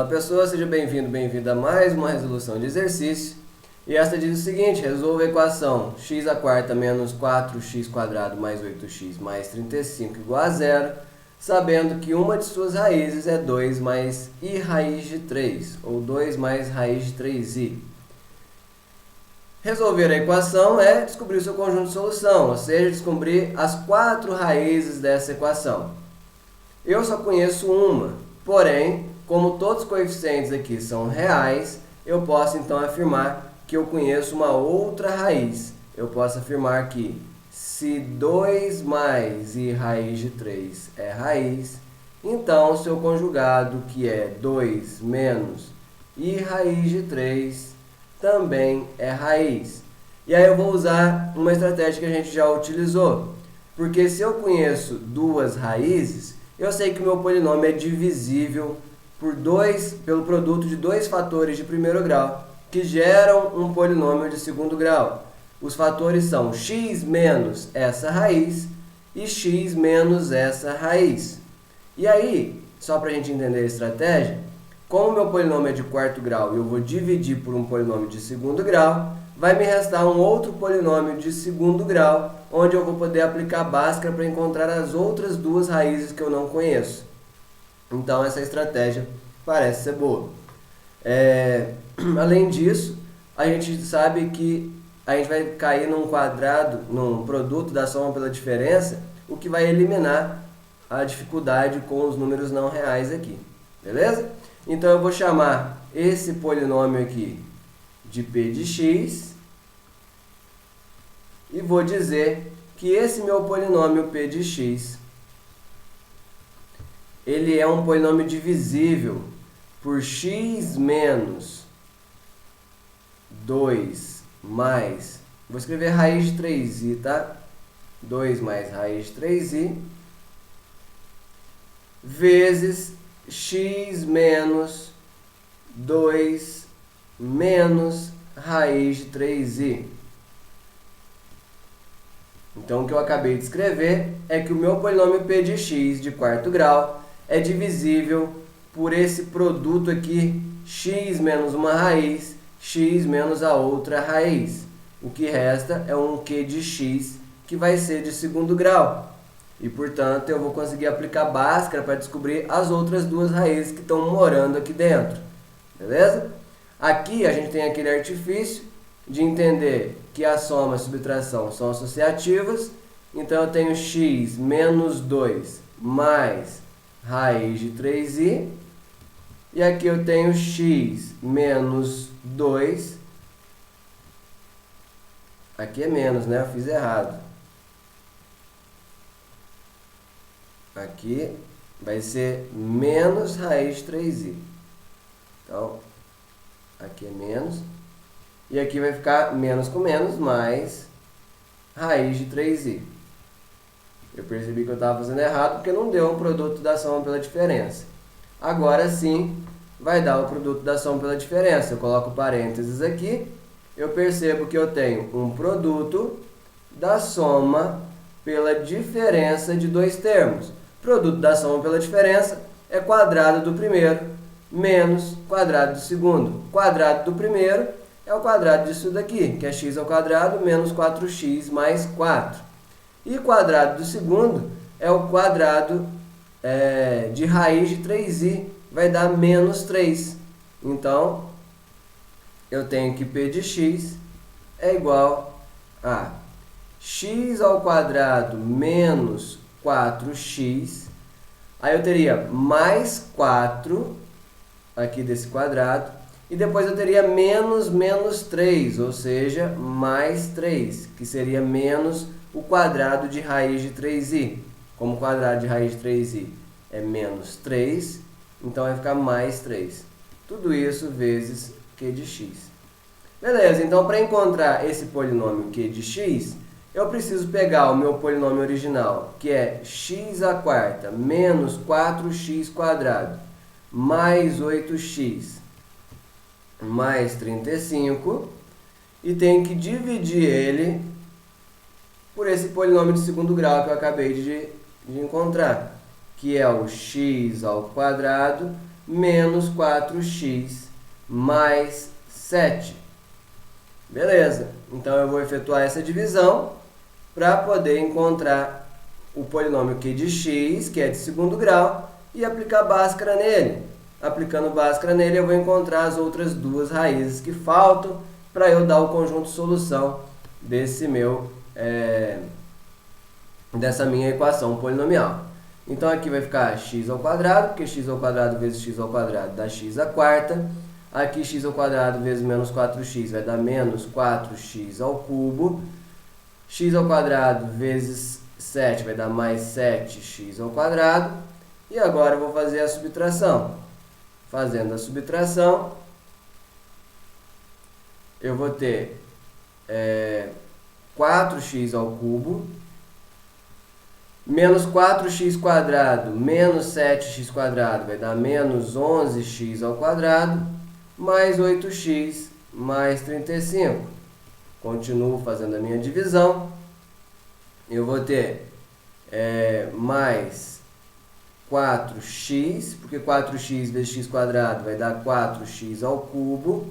pessoal, seja bem-vindo, bem-vinda a mais uma resolução de exercício. E esta diz o seguinte: resolva a equação x² menos 4x² mais 8x mais 35 igual a zero, sabendo que uma de suas raízes é 2 mais i raiz de 3, ou 2 mais raiz de 3i. Resolver a equação é descobrir o seu conjunto de solução, ou seja, descobrir as 4 raízes dessa equação. Eu só conheço uma, porém, como todos os coeficientes aqui são reais, eu posso então afirmar que eu conheço uma outra raiz. Eu posso afirmar que se 2 mais i raiz de 3 é raiz, então o seu conjugado, que é 2 menos i raiz de 3, também é raiz. E aí eu vou usar uma estratégia que a gente já utilizou, porque se eu conheço duas raízes, eu sei que o meu polinômio é divisível pelo produto de dois fatores de primeiro grau, que geram um polinômio de segundo grau. Os fatores são x menos essa raiz e x menos essa raiz. E aí, só para a gente entender a estratégia, como o meu polinômio é de quarto grau e eu vou dividir por um polinômio de segundo grau, vai me restar um outro polinômio de segundo grau, onde eu vou poder aplicar Bhaskara para encontrar as outras duas raízes que eu não conheço. Então, essa estratégia parece ser boa. Além disso, a gente sabe que a gente vai cair num quadrado, num produto da soma pela diferença, o que vai eliminar a dificuldade com os números não reais aqui. Beleza? Então, eu vou chamar esse polinômio aqui de p de x e vou dizer que esse meu polinômio p de x, ele é um polinômio divisível por x menos 2 mais, vou escrever raiz de 3i, tá? 2 mais raiz de 3i vezes x menos 2 menos raiz de 3i. Então, o que eu acabei de escrever é que o meu polinômio p de x de quarto grau é divisível por esse produto aqui, x menos uma raiz, x menos a outra raiz. O que resta é um q de x, que vai ser de segundo grau. E, portanto, eu vou conseguir aplicar Bhaskara para descobrir as outras duas raízes que estão morando aqui dentro. Beleza? Aqui a gente tem aquele artifício de entender que a soma e a subtração são associativas. Então, eu tenho x menos 2 mais raiz de 3i. E aqui eu tenho x menos 2. Aqui é menos, né? Eu fiz errado. Aqui vai ser menos raiz de 3i. Então, aqui é menos. E aqui vai ficar menos com menos mais raiz de 3i. Eu percebi que eu estava fazendo errado porque não deu um produto da soma pela diferença. Agora sim vai dar o produto da soma pela diferença. Eu coloco parênteses aqui. Eu percebo que eu tenho um produto da soma pela diferença de dois termos. Produto da soma pela diferença é quadrado do primeiro menos quadrado do segundo. Quadrado do primeiro é o quadrado disso daqui, que é x ao quadrado menos 4x mais 4. E quadrado do segundo é o quadrado de raiz de 3i, vai dar menos 3. Então, eu tenho que p de x é igual a x ao quadrado menos 4x. Aí eu teria mais 4 aqui desse quadrado. E depois eu teria menos 3, ou seja, mais 3, que seria menos o quadrado de raiz de 3i. Como o quadrado de raiz de 3i é menos 3, então vai ficar mais 3. Tudo isso vezes q de x. Beleza, então para encontrar esse polinômio q de x, eu preciso pegar o meu polinômio original, que é x² menos 4x² mais 8x mais 35, e tenho que dividir ele por esse polinômio de segundo grau que eu acabei de encontrar, que é o x ao quadrado menos 4x mais 7. Beleza, então eu vou efetuar essa divisão para poder encontrar o polinômio q de x, que é de segundo grau, e aplicar Bhaskara nele. Aplicando Bhaskara nele, eu vou encontrar as outras duas raízes que faltam para eu dar o conjunto de solução desse dessa minha equação polinomial. Então aqui vai ficar x ao quadrado, porque x ao quadrado vezes x ao quadrado dá x à quarta. Aqui x ao quadrado vezes menos 4x vai dar menos 4x ao cubo. X ao quadrado vezes 7 vai dar mais 7x ao quadrado. E agora eu vou fazer a subtração. Fazendo a subtração, eu vou ter 4x ao cubo, menos 4x quadrado, menos 7x quadrado vai dar menos 11x ao quadrado, mais 8x mais 35. Continuo fazendo a minha divisão. Eu vou ter mais 4x, porque 4x vezes x quadrado vai dar 4x ao cubo.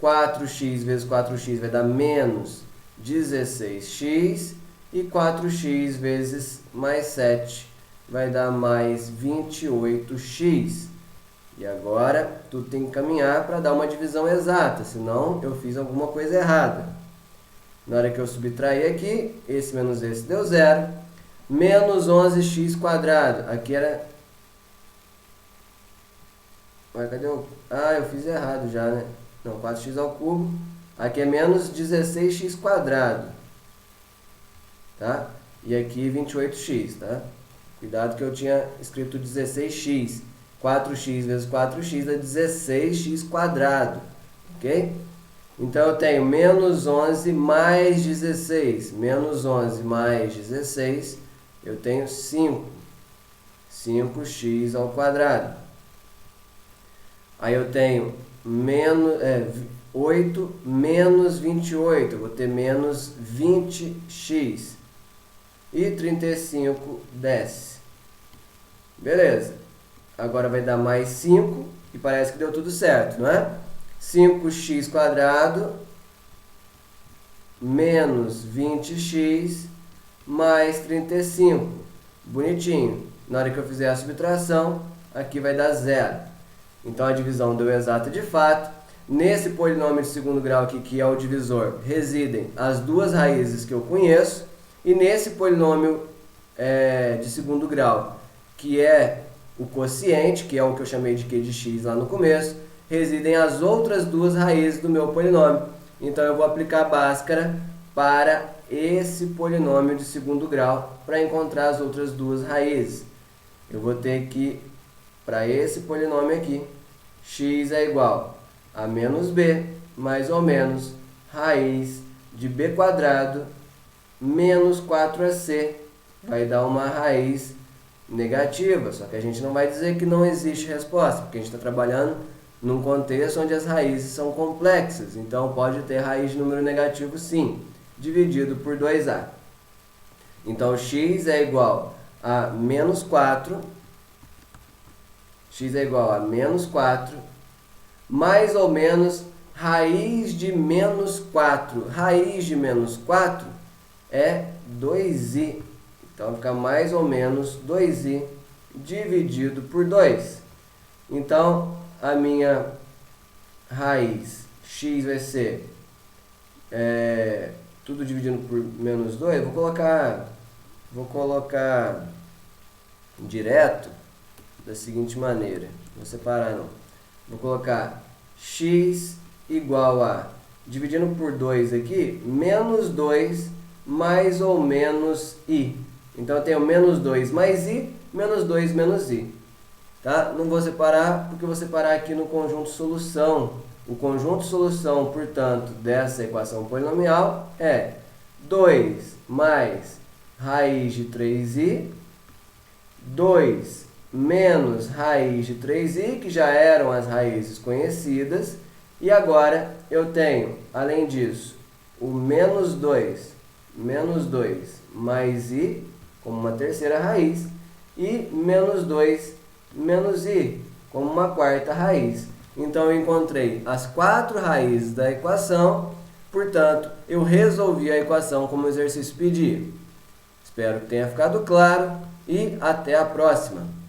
4x vezes 4x vai dar menos 16x. E 4x vezes mais 7 vai dar mais 28x. E agora, tudo tem que caminhar para dar uma divisão exata, senão eu fiz alguma coisa errada. Na hora que eu subtrair aqui, esse menos esse deu zero. Menos 11x quadrado. Aqui era... Mas cadê o... Ah, eu fiz errado já, né? Não, 4x ao cubo. Aqui é menos 16x quadrado. Tá? E aqui 28x, tá? Cuidado que eu tinha escrito 16x. 4x vezes 4x dá 16x quadrado. Ok? Então eu tenho menos 11 mais 16. Menos 11 mais 16, eu tenho 5. 5x ao quadrado. Aí eu tenho 8 menos 28. Eu vou ter menos 20x. E 35 desce. Beleza. Agora vai dar mais 5. E parece que deu tudo certo, não é? 5x quadrado menos 20x mais 35. Bonitinho. Na hora que eu fizer a subtração, aqui vai dar zero. Então a divisão deu exata de fato. Nesse polinômio de segundo grau aqui, que é o divisor, residem as duas raízes que eu conheço. E nesse polinômio de segundo grau, que é o quociente, que é o que eu chamei de q de x lá no começo, residem as outras duas raízes do meu polinômio. Então eu vou aplicar Bhaskara para esse polinômio de segundo grau para encontrar as outras duas raízes. Eu vou ter que, para esse polinômio aqui, x é igual a menos b mais ou menos raiz de b quadrado menos 4ac, vai dar uma raiz negativa, só que a gente não vai dizer que não existe resposta, porque a gente está trabalhando num contexto onde as raízes são complexas, então pode ter raiz de número negativo sim, dividido por 2a. Então x é igual a menos 4, x é igual a menos 4, mais ou menos raiz de menos 4. Raiz de menos 4 é 2i. Então fica mais ou menos 2i dividido por 2. Então a minha raiz x vai ser tudo dividido por menos 2. Vou colocar direto da seguinte maneira. Vou separar não. Vou colocar x igual a, dividindo por 2 aqui, menos 2 mais ou menos i. Então eu tenho menos 2 mais i, menos 2 menos i. Tá? Não vou separar, porque eu vou separar aqui no conjunto solução. O conjunto solução, portanto, dessa equação polinomial é 2 mais raiz de 3i, 2 menos raiz de 3i, que já eram as raízes conhecidas, e agora eu tenho, além disso, o menos 2 mais i, como uma terceira raiz, e menos 2 menos i, como uma quarta raiz. Então eu encontrei as 4 raízes da equação, portanto eu resolvi a equação como o exercício pedia. Espero que tenha ficado claro e até a próxima!